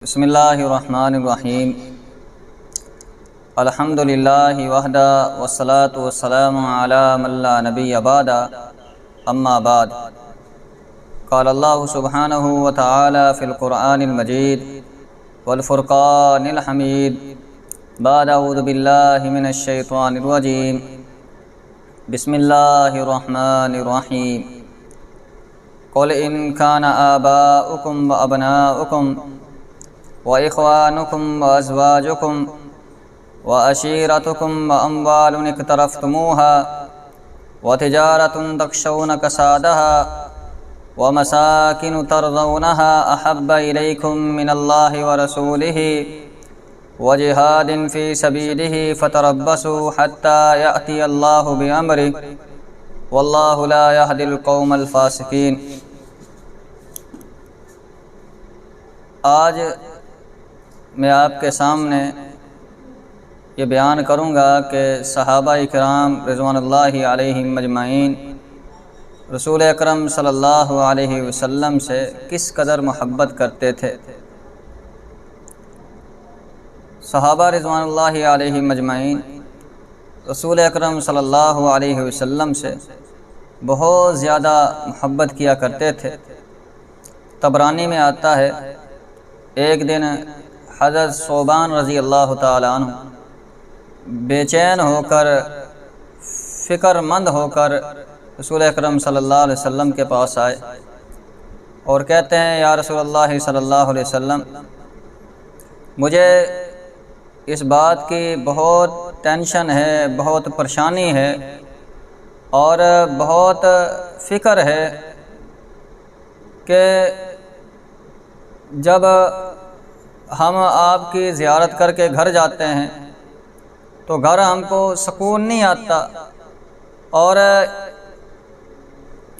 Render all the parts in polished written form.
بسم اللہ الرحمن الرحیم الحمد للہ وحدہ والصلاة والسلام علی من لا نبی بعد اما بعد قال اللہ سبحانہ وتعالی فی القرآن المجید والفرقان الحمید بعد اعوذ باللہ من الشیطان الرجیم بسم اللہ الرحمن الرحیم قل ان کان آباؤکم وابناؤکم وإخوانكم وأزواجكم وعشيرتكم وأموال اقترفتموها وتجارة تخشون كسادها ومساكن ترضونها أحب إليكم من الله ورسوله وجهاد في سبيله فتربصوا حتى يأتي الله بأمره والله لا يهدي القوم الفاسقين۔ آج میں آپ کے سامنے یہ بیان کروں گا کہ صحابہ کرام رضوان اللہ علیہم اجمعین رسول اکرم صلی اللہ علیہ وسلم سے کس قدر محبت کرتے تھے۔ صحابہ رضوان اللہ علیہم اجمعین رسول اکرم صلی اللہ علیہ وسلم سے بہت زیادہ محبت کیا کرتے تھے۔ طبرانی میں آتا ہے ایک دن حضرت ثوبان رضی اللہ تعالیٰ عنہ بے چین ہو کر فکر مند ہو کر رسول اکرم صلی اللہ علیہ وسلم کے پاس آئے اور کہتے ہیں یا رسول اللہ صلی اللہ علیہ وسلم، مجھے اس بات کی بہت ٹینشن ہے، بہت پریشانی ہے اور بہت فکر ہے کہ جب ہم آپ کی زیارت کر کے گھر جاتے ہیں تو گھر ہم کو سکون نہیں آتا اور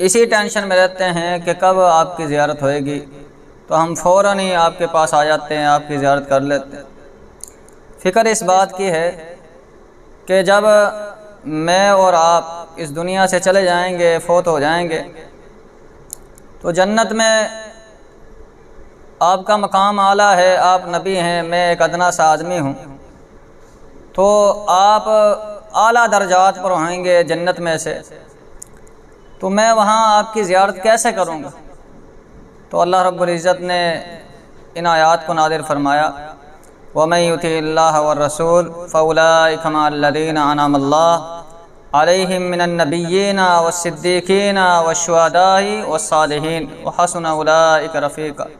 اسی ٹینشن میں رہتے ہیں کہ کب آپ کی زیارت ہوئے گی، تو ہم فوراً ہی آپ کے پاس آ جاتے ہیں، آپ کی زیارت کر لیتے ہیں۔ فکر اس بات کی ہے کہ جب میں اور آپ اس دنیا سے چلے جائیں گے، فوت ہو جائیں گے، تو جنت میں آپ کا مقام اعلیٰ ہے، آپ نبی ہیں، میں ایک ادنا سا آدمی ہوں، تو آپ اعلیٰ درجات پر ہوئیں گے جنت میں سے، تو میں وہاں آپ کی زیارت کیسے کروں گا؟ تو اللہ رب العزت نے ان آیات کو نازل فرمایا وَمَن يُطِعِ اللَّهَ وَالرَّسُولَ فَأُولَٰئِكَ مَعَ الَّذِينَ أَنْعَمَ اللَّهُ عَلَيْهِم مِّنَ النَّبِيِّينَ وَالصِّدِّيقِينَ وَالشُّهَدَاءِ وَالصَّالِحِينَ وَحَسُنَ أُولَٰئِكَ رَفِيقًا۔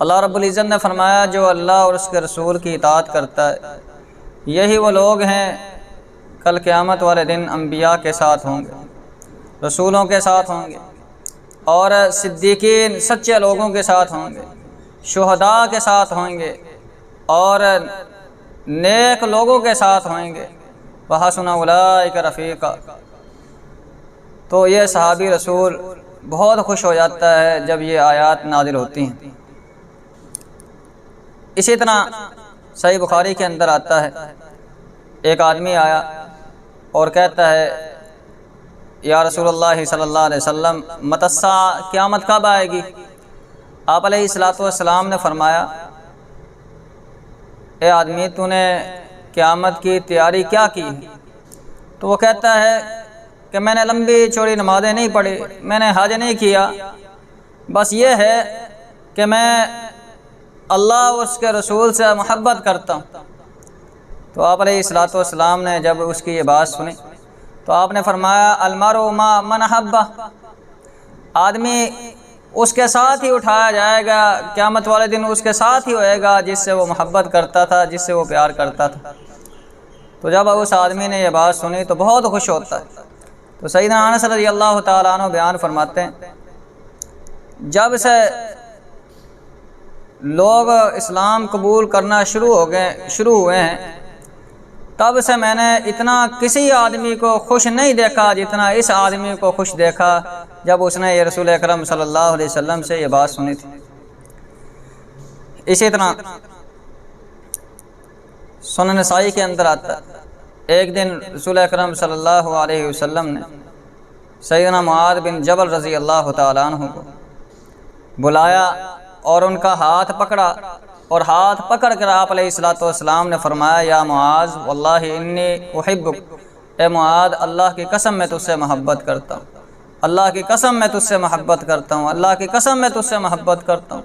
اللہ رب العزت نے فرمایا جو اللہ اور اس کے رسول کی اطاعت کرتا ہے یہی وہ لوگ ہیں کل قیامت والے دن انبیاء کے ساتھ ہوں گے، رسولوں کے ساتھ ہوں گے، اور صدیقین سچے لوگوں کے ساتھ ہوں گے، شہداء کے ساتھ ہوں گے اور نیک لوگوں کے ساتھ ہوئیں گے۔ وَحَسُنَ أُولَٰئِكَ رَفِيقًا۔ تو یہ صحابی رسول بہت خوش ہو جاتا ہے جب یہ آیات نازل ہوتی ہیں۔ اسی طرح صحیح بخاری کے اندر آتا ہے ایک آدمی آیا اور کہتا ہے یا رسول اللہ صلی اللہ علیہ وسلم متی الساعہ، قیامت کب آئے گی؟ آپ علیہ الصلوۃ والسلام نے فرمایا اے آدمی تو نے قیامت کی تیاری کیا کی؟ تو وہ کہتا ہے کہ میں نے لمبی چوڑی نمازیں نہیں پڑھی، میں نے حج نہیں کیا، بس یہ ہے کہ میں اللہ اور اس کے رسول سے محبت کرتا ہوں۔ تو آپ علیہ الصلوۃ والسلام نے جب اس کی یہ بات سنی تو آپ نے فرمایا المرء مع من احب، آدمی اس کے ساتھ ہی اٹھایا جائے گا، قیامت والے دن اس کے ساتھ ہی ہوئے گا جس سے وہ محبت کرتا تھا، جس سے وہ پیار کرتا تھا۔ تو جب اس آدمی نے یہ بات سنی تو بہت خوش ہوتا ہے۔ تو سیدنا انس رضی اللہ تعالیٰ عنہ بیان فرماتے ہیں جب سے لوگ اسلام قبول کرنا شروع ہوئے ہیں تب سے میں نے اتنا کسی آدمی کو خوش نہیں دیکھا جتنا اس آدمی کو خوش دیکھا جب اس نے یہ رسول اکرم صلی اللہ علیہ وسلم سے یہ بات سنی تھی۔ اسی طرح سنن نسائی کے اندر آتا ہے ایک دن رسول اکرم صلی اللہ علیہ وسلم نے سیدنا معاذ بن جبل رضی اللہ تعالیٰ عنہ کو بلایا اور ان کا ہاتھ پکڑا، اور ہاتھ پکڑ کر آپ علیہ الصلوۃ والسلام نے فرمایا یا معاذ واللہ انی احبک، اے معاذ اللہ کی قسم میں تجھ سے محبت کرتا ہوں، اللہ کی قسم میں تجھ سے محبت کرتا ہوں، اللہ کی قسم میں تجھ سے محبت کرتا ہوں۔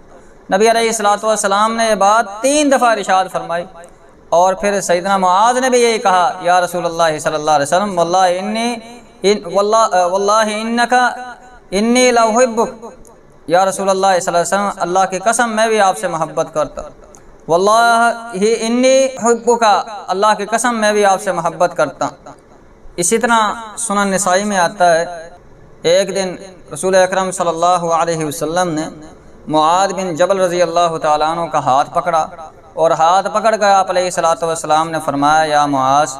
نبی علیہ الصلوۃ والسلام نے یہ بات 3 دفعہ ارشاد فرمائی، اور پھر سیدنا معاذ نے بھی یہی کہا یا رسول اللہ صلی اللہ علیہ وسلم واللہ انک انی لاحبک، یا رسول اللہ صلی اللہ علیہ وسلم اللہ کی قسم میں بھی آپ سے محبت کرتا ہوں، واللہ انی احبک، اللہ کی قسم میں بھی آپ سے محبت کرتا ہوں۔ اسی طرح سنن نسائی میں آتا ہے ایک دن رسول اکرم صلی اللہ علیہ وسلم نے معاذ بن جبل رضی اللہ تعالیٰ عنہ کا ہاتھ پکڑا، اور ہاتھ پکڑ کر آپ علیہ الصلوۃ والسلام نے فرمایا یا معاذ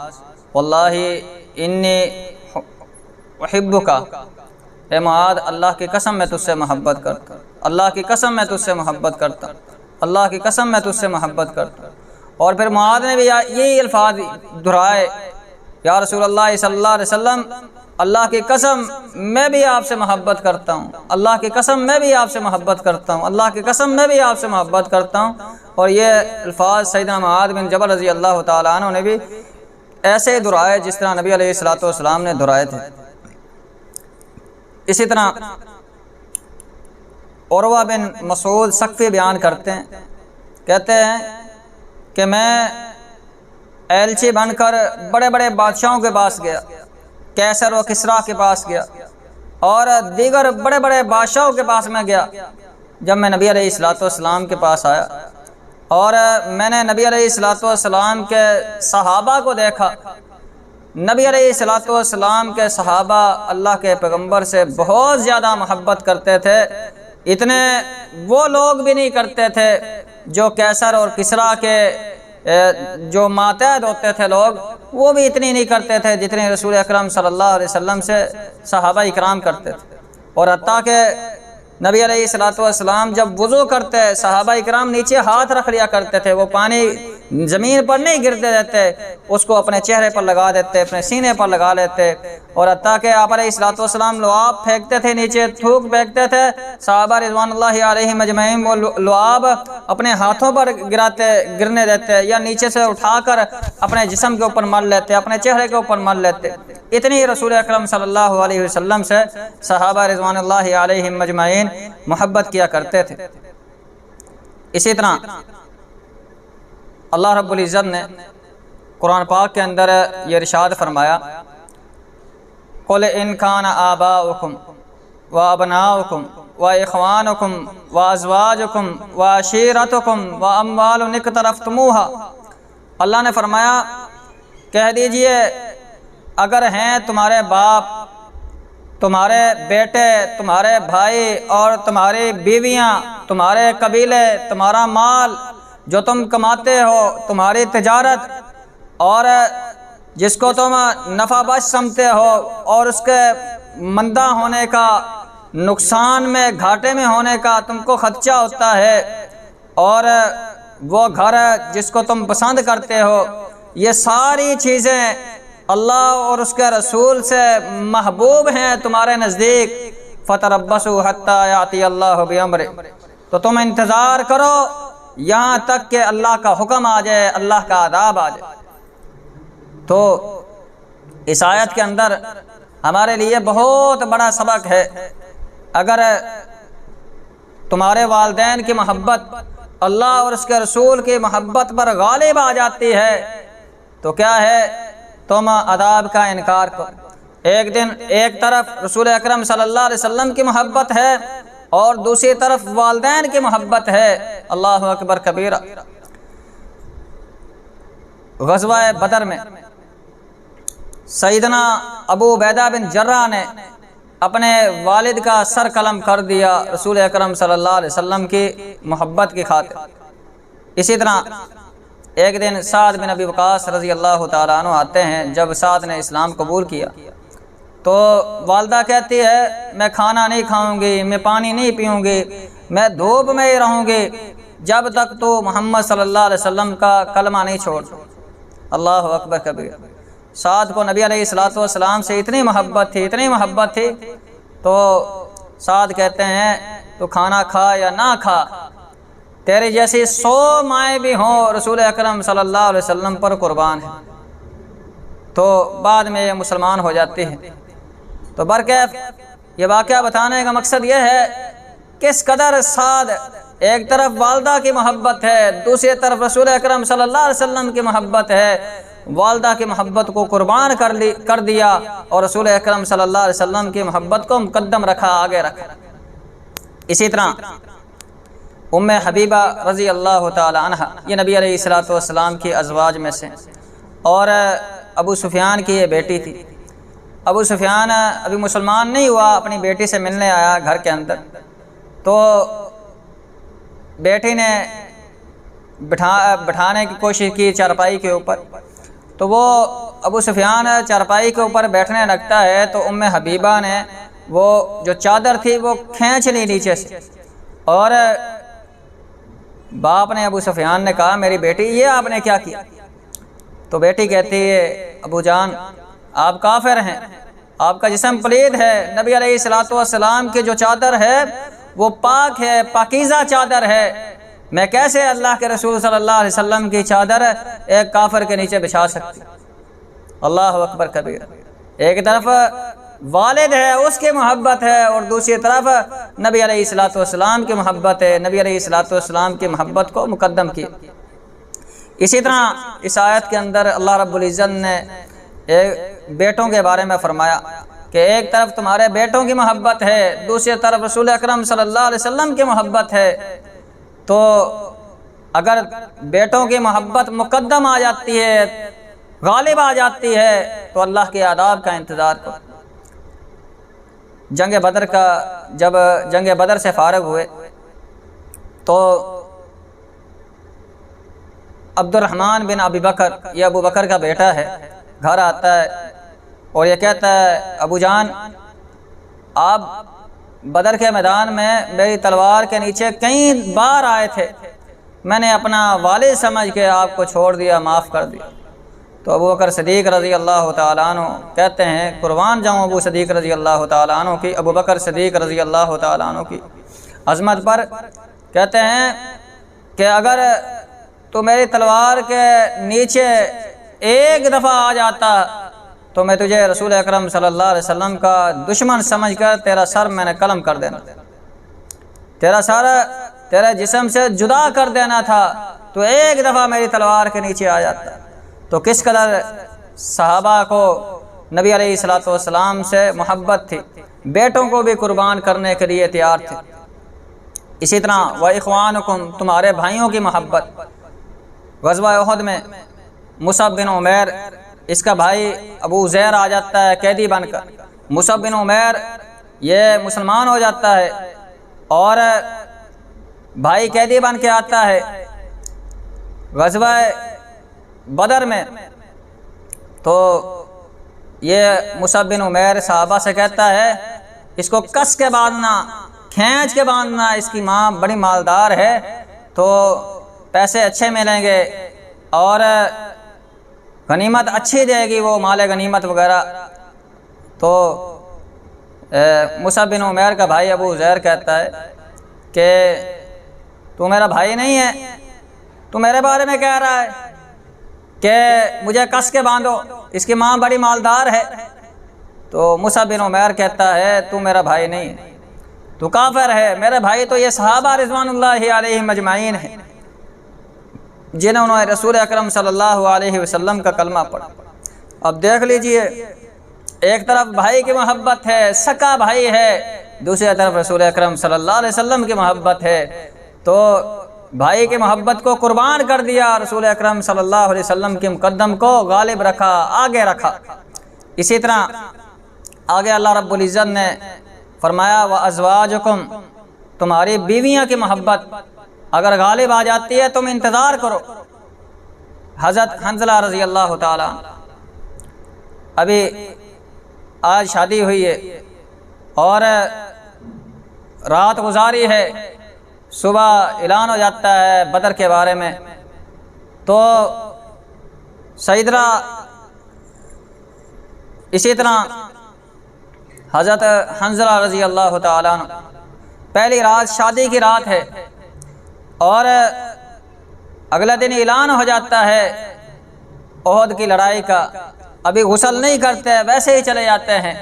واللہ انی احبک، اے معاذ اللہ کی قسم میں تجھ سے محبت کرتا ہوں، اللہ کی قسم میں تجھ سے محبت کرتا ہوں، اللہ کی قسم میں تجھ سے محبت کرتا ہوں۔ اور پھر معاذ نے بھی یہی الفاظ دہرائے یا رسول اللہ صلی اللہ علیہ وسلم اللہ کی قسم میں بھی آپ سے محبت کرتا ہوں، اللہ کی قسم میں بھی آپ سے محبت کرتا ہوں، اللہ کی قسم میں بھی آپ سے محبت کرتا ہوں۔ اور یہ الفاظ سیدنا معاذ بن جبل رضی اللہ تعالیٰ عنہ نے بھی ایسے دہرائے جس طرح نبی علیہ الصلوۃ والسلام نے دہرائے تھے۔ اسی طرح عروہ بن مسعود ثقفی بیان کرتے ہیں، کہتے ہیں کہ میں ایلچی بن کر بڑے بڑے بادشاہوں کے پاس گیا، کیسر و کسریٰ کے پاس گیا، اور دیگر بڑے بڑے بادشاہوں کے پاس میں گیا۔ جب میں نبی علیہ الصلوۃ والسلام کے پاس آیا اور میں نے نبی علیہ الصلوۃ والسلام کے صحابہ کو دیکھا، نبی علیہ الصلوۃ والسلام کے صحابہ اللہ کے پیغمبر سے بہت زیادہ محبت کرتے تھے، اتنے وہ لوگ بھی نہیں کرتے تھے جو کیسر اور کسریٰ کے جو ماتحت ہوتے تھے لوگ، وہ بھی اتنی نہیں کرتے تھے جتنے رسول اکرم صلی اللہ علیہ وسلم سے صحابہ اکرام کرتے تھے۔ اور حتیٰ کہ نبی علیہ الصلوۃ والسلام جب وضو کرتے صحابہ اکرام نیچے ہاتھ رکھ لیا کرتے تھے، وہ پانی زمین پر نہیں گرتے دیتے، اس کو اپنے چہرے پر لگا دیتے، اپنے سینے پر لگا لیتے۔ اور حتیٰ کہ آپ علیہ الصلوۃ والسلام لعاب پھینکتے تھے نیچے، تھوک پھینکتے تھے، صحابہ رضوان اللہ علیہم اجمعین وہ لعاب اپنے ہاتھوں پر گرنے دیتے، یا نیچے سے اٹھا کر اپنے جسم کے اوپر مل لیتے، اپنے چہرے کے اوپر مل لیتے۔ اتنی رسول اکرم صلی اللہ علیہ وسلم سے صحابہ رضوان اللہ علیہم اجمعین محبت کیا کرتے تھے۔ اسی طرح اللہ رب العزت نے قرآن پاک کے اندر یہ ارشاد فرمایا قُلْ إِنْ كَانَ آبَاؤُكُمْ وَأَبْنَاؤُكُمْ وَإِخْوَانُكُمْ وَأَزْوَاجُكُمْ وَعَشِيرَتُكُمْ وَأَمْوَالٌ اقْتَرَفْتُمُوهَا، اللہ نے فرمایا کہہ دیجئے اگر ہیں تمہارے باپ، تمہارے بیٹے، تمہارے بھائی اور تمہاری بیویاں، تمہارے قبیلے، تمہارا مال جو تم کماتے ہو، تمہاری تجارت، اور جس کو تم نفع بخش سمجھتے ہو اور اس کے مندہ ہونے کا، نقصان میں، گھاٹے میں ہونے کا تم کو خدشہ ہوتا ہے، اور وہ گھر جس کو تم پسند کرتے ہو، یہ ساری چیزیں اللہ اور اس کے رسول سے محبوب ہیں تمہارے نزدیک، فَتَرَبَّصُوا حَتَّى يَأْتِيَ اللَّهُ بِأَمْرِهِ، تو تم انتظار کرو یہاں تک کہ اللہ کا حکم آ جائے، اللہ کا عذاب آ جائے۔ تو اس آیت کے اندر ہمارے لیے بہت بڑا سبق ہے، اگر تمہارے والدین کی محبت اللہ اور اس کے رسول کی محبت پر غالب آ جاتی ہے تو کیا ہے، تم عذاب کا انکار کرو۔ ایک دن ایک طرف رسول اکرم صلی اللہ علیہ وسلم کی محبت ہے اور دوسری طرف والدین کی محبت ہے، اللہ اکبر کبیرہ۔ غزوہ بدر میں سیدنا ابو عبیدہ بن جرہ نے اپنے والد کا سر قلم کر دیا رسول اکرم صلی اللہ علیہ وسلم کی محبت کی خاطر۔ اسی طرح ایک دن سعد بن ابی وقاص رضی اللہ تعالیٰ عنہ آتے ہیں، جب سعد نے اسلام قبول کیا تو والدہ کہتی ہے میں کھانا نہیں کھاؤں گی، میں پانی نہیں پیوں گی، میں دھوپ میں ہی رہوں گی جب تک تو محمد صلی اللہ علیہ وسلم کا کلمہ نہیں چھوڑ۔ اللہ اکبر کبیر۔ سعد کو نبی علیہ الصلوۃ والسلام سے اتنی محبت تھی، اتنی محبت تھی، تو سعد کہتے ہیں تو کھانا کھا یا نہ کھا، تیری جیسی 100 مائیں بھی ہوں رسول اکرم صلی اللہ علیہ وسلم پر قربان ہیں، تو بعد میں یہ مسلمان ہو جاتی ہے۔ تو برکیف یہ واقعہ بتانے کا مقصد یہ ہے کس قدر سعد، ایک طرف والدہ کی محبت ہے، دوسری طرف رسول اکرم صلی اللہ علیہ وسلم کی محبت ہے، والدہ کی محبت کو قربان کر دیا اور رسول اکرم صلی اللہ علیہ وسلم کی محبت کو مقدم رکھا، آگے رکھا۔ اسی طرح ام حبیبہ رضی اللہ تعالی عنہ، یہ نبی علیہ الصلوۃ والسلام کی ازواج میں سے، اور ابو سفیان کی یہ بیٹی تھی۔ ابو سفیان ابھی مسلمان نہیں ہوا، اپنی بیٹی سے ملنے آیا گھر کے اندر، تو بیٹی نے بٹھانے کی کوشش کی چارپائی کے اوپر، تو وہ ابو سفیان چارپائی کے اوپر بیٹھنے لگتا ہے تو ام حبیبہ نے وہ جو چادر تھی وہ کھینچ لی نیچے سے، اور باپ نے ابو سفیان نے کہا میری بیٹی یہ آپ نے کیا کیا؟ تو بیٹی کہتی ہے ابو جان آپ کافر ہیں، آپ کا جسم پلید ہے، نبی علیہ الصلوۃ والسلام کی جو چادر ہے وہ پاک ہے، پاکیزہ چادر ہے، میں کیسے اللہ کے رسول صلی اللہ علیہ وسلم کی چادر ایک کافر کے نیچے بچھا سکتی؟ اللہ اکبر کبیر۔ ایک طرف والد ہے اس کی محبت ہے اور دوسری طرف نبی علیہ الصلوۃ والسلام کی محبت ہے، نبی علیہ الصلوۃ والسلام کی محبت کو مقدم کیا۔ اسی طرح اس آیت کے اندر اللہ رب العزت نے بیٹوں کے بارے میں فرمایا کہ ایک طرف تمہارے بیٹوں کی محبت ہے، دوسری طرف رسول اکرم صلی اللہ علیہ وسلم کی محبت ہے، تو اگر بیٹوں کی محبت مقدم آ جاتی ہے، غالب آ جاتی ہے، تو اللہ کے آداب کا انتظار کرو۔ جنگ بدر کا جب جنگ بدر سے فارغ ہوئے تو عبد الرحمن بن ابی بکر، یہ ابو بکر کا بیٹا ہے، گھر آتا ہے اور یہ کہتا ہے ابو جان آپ بدر کے میدان میں میری تلوار کے نیچے کئی بار آئے تھے، میں نے اپنا والد سمجھ کے آپ کو چھوڑ دیا، معاف کر دیا۔ تو ابو بکر صدیق رضی اللہ تعالیٰ عنہ کہتے ہیں قربان جاؤں ابو صدیق رضی اللہ تعالیٰ عنہ کی، ابو بکر صدیق رضی اللہ تعالیٰ عنہ کی عظمت پر، کہتے ہیں کہ اگر تو میری تلوار کے نیچے ایک دفعہ آ جاتا تو میں تجھے رسول اکرم صلی اللہ علیہ وسلم کا دشمن سمجھ کر تیرا سر میں نے قلم کر دینا، تیرا سر تیرے جسم سے جدا کر دینا تھا، تو ایک دفعہ میری تلوار کے نیچے آ جاتا۔ تو کس قدر صحابہ کو نبی علیہ الصلوۃ والسلام سے محبت تھی، بیٹوں کو بھی قربان کرنے کے لیے تیار تھے۔ اسی طرح وَإِخْوَانُكُمْ، تمہارے بھائیوں کی محبت۔ غزوہ احد میں مصعب بن عمیر، اس کا بھائی ابو زیر آ جاتا ہے قیدی بن کر، مصعب بن عمیر یہ مسلمان ہو جاتا ہے اور بھائی قیدی بن کے آتا ہے غزوہ بدر میں، تو یہ مصعب بن عمیر صحابہ سے کہتا ہے اس کو کس کے باندھنا، کھینچ کے باندھنا، اس کی ماں بڑی مالدار ہے تو پیسے اچھے ملیں گے اور غنیمت اچھی دے گی وہ، مال غنیمت وغیرہ۔ تو مصعب بن عمیر کا بھائی ابو زیر کہتا ہے کہ تو میرا بھائی نہیں ہے، تو میرے بارے میں کہہ رہا ہے کہ مجھے کس کے باندھو، اس کی ماں بڑی مالدار ہے۔ تو مصعب بن عمیر کہتا ہے تو میرا بھائی نہیں ہے، تو کافر ہے، میرے بھائی تو یہ صحابہ رضوان اللہ علیہم اجمعین ہیں جنہوں نے رسول اکرم صلی اللہ علیہ وسلم کا کلمہ پڑھا۔ اب دیکھ لیجئے، ایک طرف بھائی کی محبت ہے، سکا بھائی ہے، دوسری طرف رسول اکرم صلی اللہ علیہ وسلم کی محبت ہے، تو بھائی کی محبت کو قربان کر دیا، رسول اکرم صلی اللہ علیہ وسلم کے مقدم کو غالب رکھا، آگے رکھا۔ اسی طرح آگے اللہ رب العزت نے فرمایا وَأَزْوَاجُكُمْ، تمہاری بیویاں کی محبت اگر غالب آ جاتی ہے تم انتظار کرو۔ حضرت حنظلہ رضی اللہ تعالیٰ ابھی آج شادی ہوئی ہے اور رات گزاری ہے، صبح اعلان ہو جاتا ہے بدر کے بارے میں، تو سیدنا اسی طرح حضرت حنظلہ رضی اللہ تعالیٰ عنہ، پہلی رات شادی کی رات ہے، اور اگلا دن اعلان ہو جاتا ہے احد کی لڑائی کا، ابھی غسل نہیں کرتے، ویسے ہی چلے جاتے ہیں،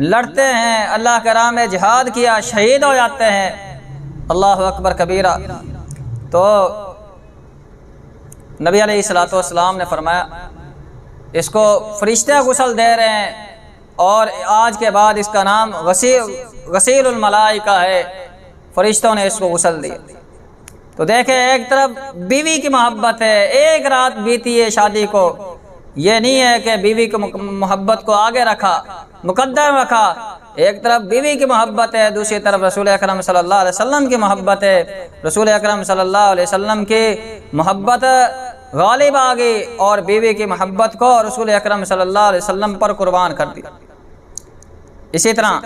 لڑتے ہیں، اللہ کے راہ میں جہاد کیا، شہید ہو جاتے ہیں۔ اللہ اکبر کبیرہ۔ تو نبی علیہ الصلوۃ والسلام نے فرمایا اس کو فرشتے غسل دے رہے ہیں، اور آج کے بعد اس کا نام غسیل الملائکہ ہے، فرشتوں نے اس کو غسل دیا۔ تو دیکھیں، ایک طرف بیوی کی محبت ہے، ایک رات بیتی ہے شادی کو، یہ نہیں ہے کہ بیوی کی محبت کو آگے رکھا، مقدم رکھا، ایک طرف بیوی کی محبت ہے، دوسری طرف رسول اکرم صلی اللہ علیہ وسلم کی محبت ہے، رسول اکرم صلی اللہ علیہ وسلم کی محبت غالب آ گئی اور بیوی کی محبت کو رسول اکرم صلی اللہ علیہ وسلم پر قربان کر دیا۔ اسی طرح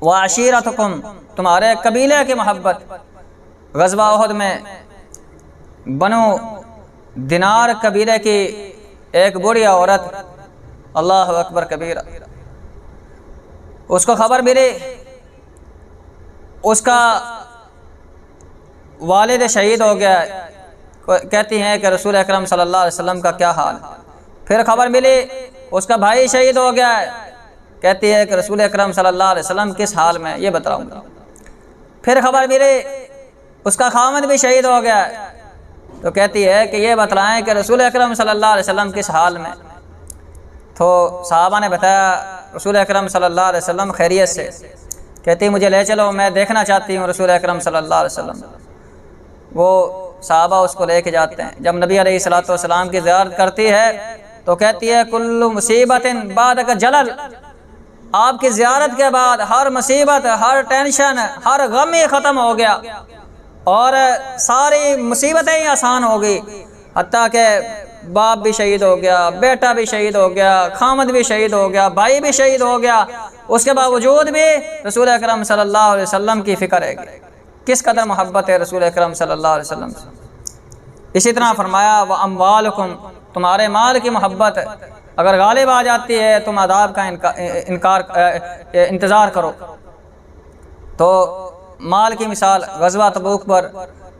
وعشیرتکم، تمہارے قبیلے کی محبت، غزوہ احد میں بنو دینار قبیلے کی ایک بوڑھی عورت، اللہ اکبر کبیرہ، اس کو خبر ملی اس کا والد شہید ہو گیا ہے، کہتی ہیں کہ رسول اکرم صلی اللہ علیہ وسلم کا کیا حال ہے۔ پھر خبر ملی اس کا بھائی شہید ہو گیا ہے، کہتی ہے کہ رسول اکرم صلی اللہ علیہ وسلم کس حال میں، یہ بتاؤں گا۔ پھر خبر ملی اس کا خامد بھی شہید ہو گیا ہے، تو کہتی ہے کہ یہ بتلائیں کہ رسول اکرم صلی اللہ علیہ وسلم کس حال میں۔ تو صحابہ نے بتایا رسول اکرم صلی اللہ علیہ وسلم خیریت سے، کہتی مجھے لے چلو، میں دیکھنا چاہتی ہوں رسول اکرم صلی اللہ علیہ وسلم۔ وہ صحابہ اس کو لے کے جاتے ہیں، جب نبی علیہ الصلوۃ والسلام کی زیارت کرتی ہے تو کہتی ہے کل مصیبت بعدک جلل، آپ کی زیارت کے بعد ہر مصیبت، ہر ٹینشن، ہر غم ہی ختم ہو گیا اور ساری مصیبتیں ہی آسان ہو گئی، حتیٰ کہ باپ بھی شہید ہو گیا، بیٹا بھی شہید ہو گیا، خامد بھی شہید ہو گیا، بھائی بھی شہید ہو گیا، اس کے باوجود بھی رسول اکرم صلی اللہ علیہ وسلم کی فکر ہے، کس قدر محبت ہے رسول اکرم صلی اللہ علیہ وسلم سے۔ اسی طرح فرمایا وَأَمْوَالُكُمْ، تمہارے مال کی محبت اگر غالب آ جاتی ہے تم عذاب کا انتظار کرو۔ تو مال کی مثال، غزوہ تبوک پر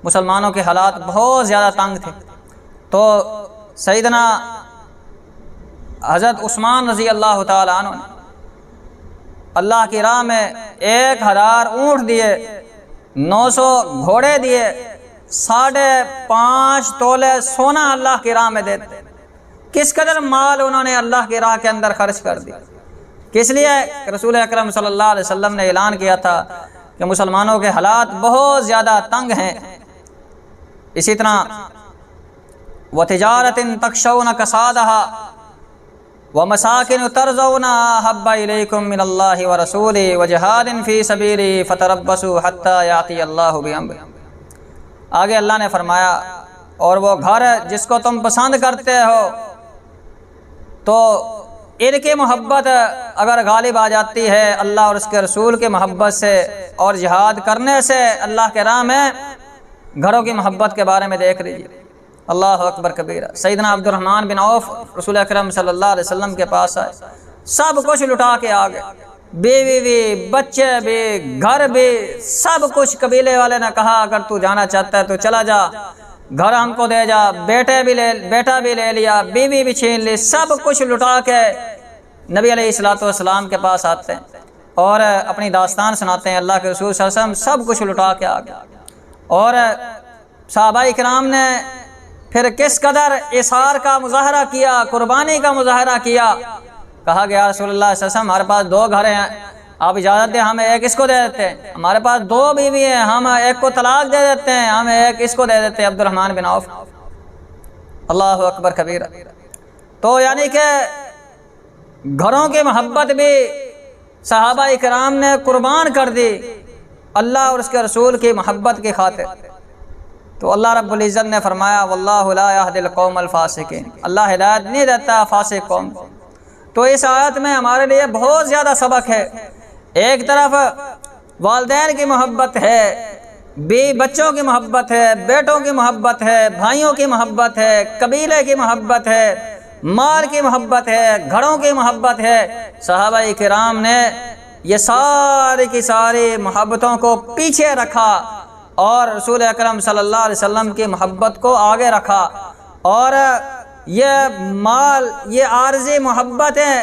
مسلمانوں کے حالات بہت زیادہ تنگ تھے، تو سیدنا حضرت عثمان رضی اللہ تعالیٰ عنہ نے اللہ کی راہ میں 1000 اونٹ دیے، 900 گھوڑے دیے، 5.5 تولے سونا اللہ کی راہ میں دیتے۔ کس قدر مال انہوں نے اللہ کی راہ کے اندر خرچ کر دیا، کس لیے کہ رسول اکرم صلی اللہ علیہ وسلم نے اعلان کیا تھا کہ مسلمانوں کے حالات بہت زیادہ تنگ ہیں۔ اسی طرح وَتِجَارَةٍ تَخْشَوْنَ كَسَادَهَا وَمَسَاكِنُ تَرْضَوْنَهَا أَحَبَّ إِلَيْكُم مِّنَ اللَّهِ وَرَسُولِهِ وَجِهَادٍ فِي سَبِيلِهِ فَتَرَبَّصُوا حَتَّى يَأْتِيَ اللَّهُ بِأَمْرِهِ۔ آگے اللہ نے فرمایا اور وہ گھر جس کو تم پسند کرتے ہو، تو ان کی محبت اگر غالب آ جاتی ہے اللہ اور اس کے رسول کی محبت سے اور جہاد کرنے سے اللہ کے راہ میں، گھروں کی محبت کے بارے میں دیکھ لیجیے۔ اللہ اکبر کبیرہ۔ سیدنا عبد الرحمن بن عوف رسول اکرم صلی اللہ علیہ وسلم کے پاس آئے، سب کچھ لٹا کے آ گئے، بیوی بھی، بچے بھی، گھر بھی، سب کچھ۔ قبیلے والے نے کہا اگر تو جانا چاہتا ہے تو چلا جا، گھر ہم کو دے جا، بیٹا بھی لے لیا، بیوی بھی چھین لی، سب کچھ لٹا کے نبی علیہ الصلوۃ والسلام کے پاس آتے ہیں اور اپنی داستان سناتے ہیں، اللہ کے رسول صلی اللہ علیہ وسلم سب کچھ لٹا کے آ گئے۔ اور صحابہ کرام نے پھر کس قدر اثار کا مظاہرہ کیا، قربانی کا مظاہرہ کیا۔ کہا گیا رسول اللہ صلی اللہ علیہ وسلم ہمارے پاس 2 گھر ہیں، آپ اجازت دیں ہم ایک اس کو دے دیتے ہیں، ہمارے پاس 2 بیوی ہیں، ہم ایک کو طلاق دے دیتے ہیں، ہم ایک اس کو دے دیتے ہیں، عبد الرحمن بن عوف۔ اللہ اکبر کبیرہ۔ تو یعنی کہ گھروں کی محبت بھی صحابہ کرام نے قربان کر دی اللہ اور اس کے رسول کی محبت کی خاطر۔ تو اللہ رب العزت نے فرمایا واللہ لا یہدی القوم الفاسقین، اللہ ہدایت نہیں دیتا فاسق قوم کو۔ تو اس آیت میں ہمارے لیے بہت زیادہ سبق ہے۔ ایک طرف والدین کی محبت ہے، بچوں کی محبت ہے، بیٹوں کی محبت ہے، بھائیوں کی محبت ہے، قبیلے کی محبت ہے، مال کی محبت ہے، گھروں کی محبت ہے۔ صحابہ کرام نے یہ ساری کی ساری محبتوں کو پیچھے رکھا اور رسول اکرم صلی اللہ علیہ وسلم کی محبت کو آگے رکھا، اور یہ مال، یہ عارضی محبتیں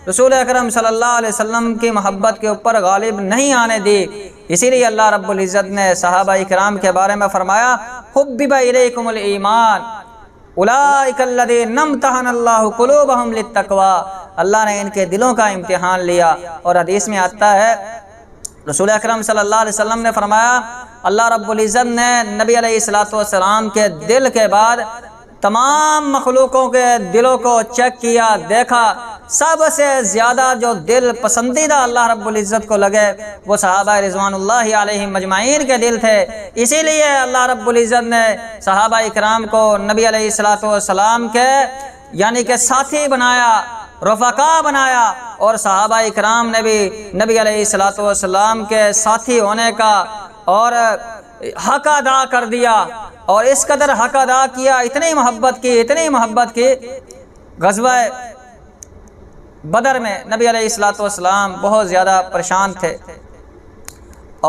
رسول اکرم صلی اللہ علیہ وسلم کی محبت کے اوپر غالب نہیں آنے دی۔ اسی لیے اللہ رب العزت نے صحابہ کرام کے بارے میں فرمایا حبب الیکم الایمان اولئک الذین امتحن اللہ قلوبہم للتقوی، اللہ نے ان کے دلوں کا امتحان لیا۔ اور حدیث میں آتا ہے رسول اکرم صلی اللہ علیہ وسلم نے فرمایا اللہ رب العزت نے نبی علیہ الصلوۃ والسلام کے دل کے بعد تمام مخلوقوں کے دلوں کو چیک کیا، دیکھا، سب سے زیادہ جو دل پسندیدہ اللہ رب العزت کو لگے وہ صحابہ رضوان اللہ علیہم مجمعین کے دل تھے۔ اسی لیے اللہ رب العزت نے صحابہ اکرام کو نبی علیہ الصلوۃ والسلام کے یعنی کہ ساتھی بنایا، رفقا بنایا، اور صحابہ اکرام نے بھی نبی علیہ الصلوۃ والسلام کے ساتھی ہونے کا اور حق ادا کر دیا، اور اس قدر حق ادا کیا، اتنی محبت کی غزوہ بدر میں نبی علیہ الصلوۃ والسلام بہت زیادہ پریشان تھے،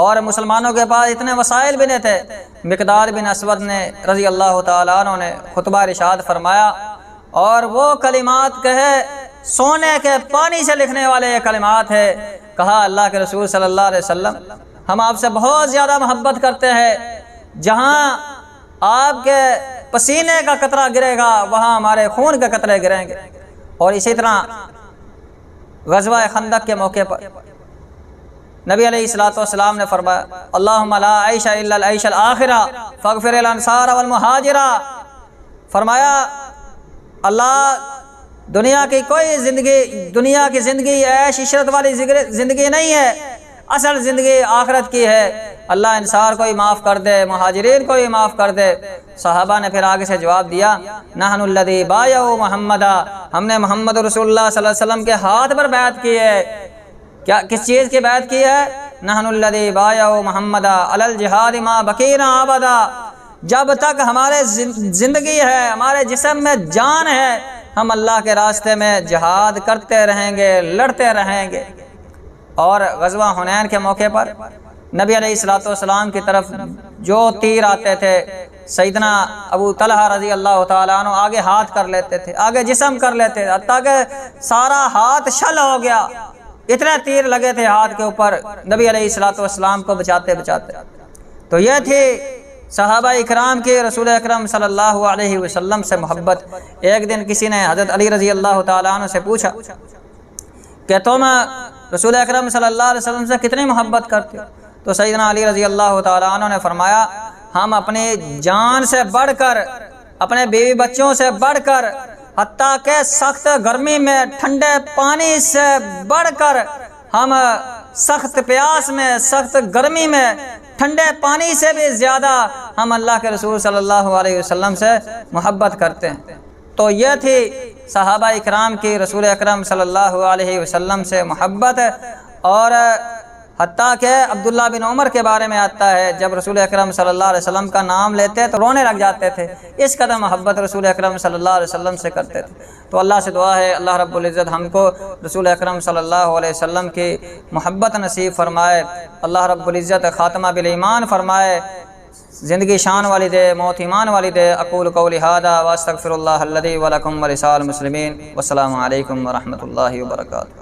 اور مسلمانوں کے پاس اتنے وسائل بھی نہیں تھے۔ مقداد بن اسود نے رضی اللہ تعالیٰ عنہ نے خطبہ ارشاد فرمایا، اور وہ کلمات کہے سونے کے پانی سے لکھنے والے یہ کلمات ہے، کہا اللہ کے رسول صلی اللہ علیہ وسلم ہم آپ سے بہت زیادہ محبت کرتے ہیں، جہاں آپ کے پسینے کا قطرہ گرے گا وہاں ہمارے خون کے قطرے گریں گے۔ اور اسی طرح غزوہ خندق کے موقع پر نبی علیہ الصلوۃ والسلام نے فرمایا اللہم لا عیش الا العیش الآخرہ فاغفر الانصار والمہاجرہ، فرمایا اللہ دنیا کی زندگی عیش عشرت والی زندگی نہیں ہے، اصل زندگی آخرت کی ہے، اللہ انصار کو ہی معاف کر دے، مہاجرین کو ہی معاف کر دے۔ صحابہ نے پھر آگے سے جواب دیا نحن الذی بایعوا محمدا، ہم نے محمد رسول اللہ صلی اللہ علیہ وسلم کے ہاتھ پر بیعت کی ہے۔ کیا کس چیز کی بیعت کی ہے؟ نحن الذی بایعوا محمدا علی الجہاد ما بقینا ابدا، جب تک ہمارے زندگی ہے، ہمارے جسم میں جان ہے، ہم اللہ کے راستے میں جہاد کرتے رہیں گے، لڑتے رہیں گے۔ اور غزوہ حنین کے موقع پر نبی علیہ الصلوۃ والسلام کی طرف جو تیر آتے تھے سیدنا ابو طلحہ رضی اللہ تعالیٰ عنہ آگے ہاتھ کر لیتے تھے، آگے جسم کر لیتے تھے، حتیٰ کہ سارا ہاتھ شل ہو گیا، اتنے تیر لگے تھے ہاتھ کے اوپر نبی علیہ الصلوۃ والسلام کو بچاتے۔ تو یہ تھی صحابہ اکرام کی رسول اکرم صلی اللہ علیہ وسلم سے محبت۔ ایک دن کسی نے حضرت علی رضی اللہ تعالیٰ عنہ سے پوچھا کہ تم رسول اکرم صلی اللہ علیہ وسلم سے کتنی محبت کرتے ہو؟ تو سیدنا علی رضی اللہ تعالیٰ عنہ نے فرمایا ہم اپنی جان سے بڑھ کر، اپنے بیوی بچوں سے بڑھ کر، حتیٰ کہ سخت گرمی میں ٹھنڈے پانی سے بڑھ کر، ہم سخت پیاس میں، سخت گرمی میں ٹھنڈے پانی سے بھی زیادہ ہم اللہ کے رسول صلی اللہ علیہ وسلم سے محبت کرتے ہیں۔ تو یہ تھی صحابہ اکرام کی رسول اکرم صلی اللہ علیہ وسلم سے محبت۔ اور حتیٰ کہ عبداللہ بن عمر کے بارے میں آتا ہے جب رسول اکرم صلی اللہ علیہ وسلم کا نام لیتے تو رونے لگ جاتے تھے، اس قدر محبت رسول اکرم صلی اللہ علیہ وسلم سے کرتے تھے۔ تو اللہ سے دعا ہے اللہ رب العزت ہم کو رسول اکرم صلی اللہ علیہ وسلم کی محبت نصیب فرمائے، اللہ رب العزت خاتمہ بالایمان فرمائے، زندگی شان والی دے، موت ایمان والی دے۔ اقول قولی ھذا واستغفر اللہ الذی ولکم ولسائر المسلمین، والسلام علیکم ورحمۃ اللہ وبرکاتہ۔